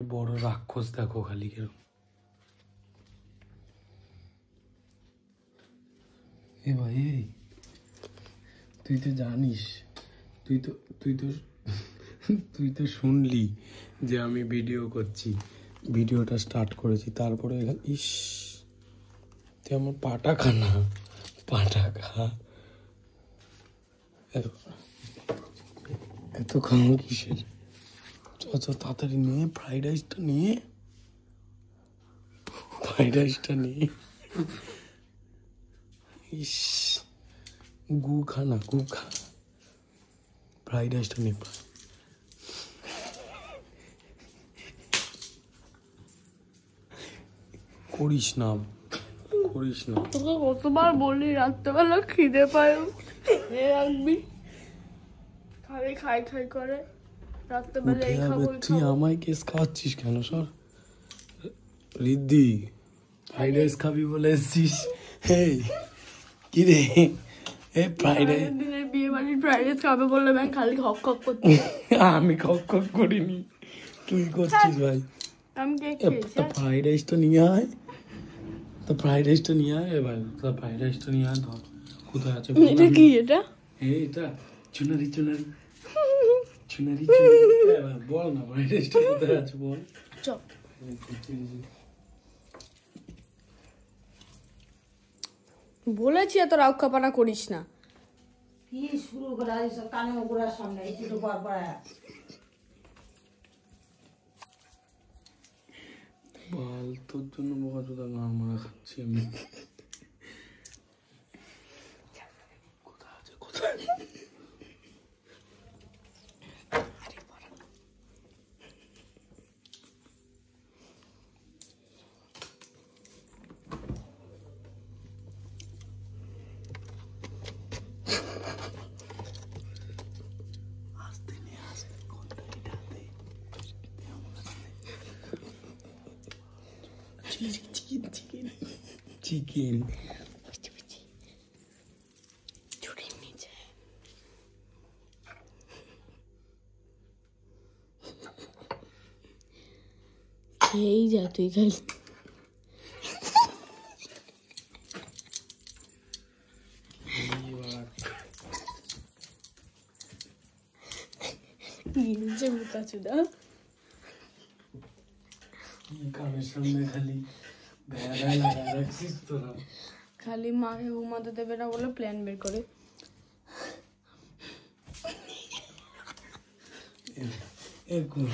বড় রাক্ষস দেখো খালি কেন। এ ভাই তুই তো জানিস, তুই তো তুই তো তুই তো শুনলি যে আমি ভিডিও করছি, ভিডিওটা স্টার্ট করেছি, তারপরে ইস তুই আমার পাটা খা না, পাটা খা। এত খাও কিসের? চ তাড়াতাড়ি নিয়ে ফ্রাইড রাইসটা নিয়ে, ফ্রাইড রাইসটা নিয়ে। ইস গু খা না, গু খা, ফ্রাইড রাইসটা নিয়ে। করিস না, করিস না। তোকে কতবার বলি রাত্রেবেলা খিদে পায় রাখবি, খালি খাই খাই করে রাত্রেবেলা এই খাবো। তুই আমায় কেস খাওয়াচ্ছিস কেন? সর রিদ্ধি, ফ্রাইড রাইস খাবি বলে এসছিস? এই কি রে, এই ফ্রাইড রাইস দিনের বিয়ে বাড়ির ফ্রাইড রাইস খাবে বললে ব্যাং খালি হক হক করতে। আমি কক কক করিনি, তুই করছিস ভাই। আমি কে খেয়েছি? ফ্রাইড রাইসটা নিয়ে আয়, তো ফ্রাইড রাইসটা নিয়ে আয় ভাই, তো ফ্রাইড রাইসটা নিয়ে আয়। ধর কোথায় আছে এটা কি? এটা এটা চুনারি চুনারি চুনারি চুনারি। বল না ফ্রাইড রাইসটা কোথায় আছে বল। চল বলেছি এত রাউখাপানা করিস না। কি শুরু করা এইসব কানে গোড়ার সামনে এই দুটো পর বল, তোর জন্য বকাচোদা গান মারা খাচ্ছি আমি। কোথায় আছে, কোথায়? চিকেন খেয়েই যা তুই খালি। মুখাচুদা কানের সামনে খালি ভেড়া লাগা রাখছিস তোরা। খালি মাকে ঘুমাতে দেবে না বলে প্ল্যান বের করে। এরকম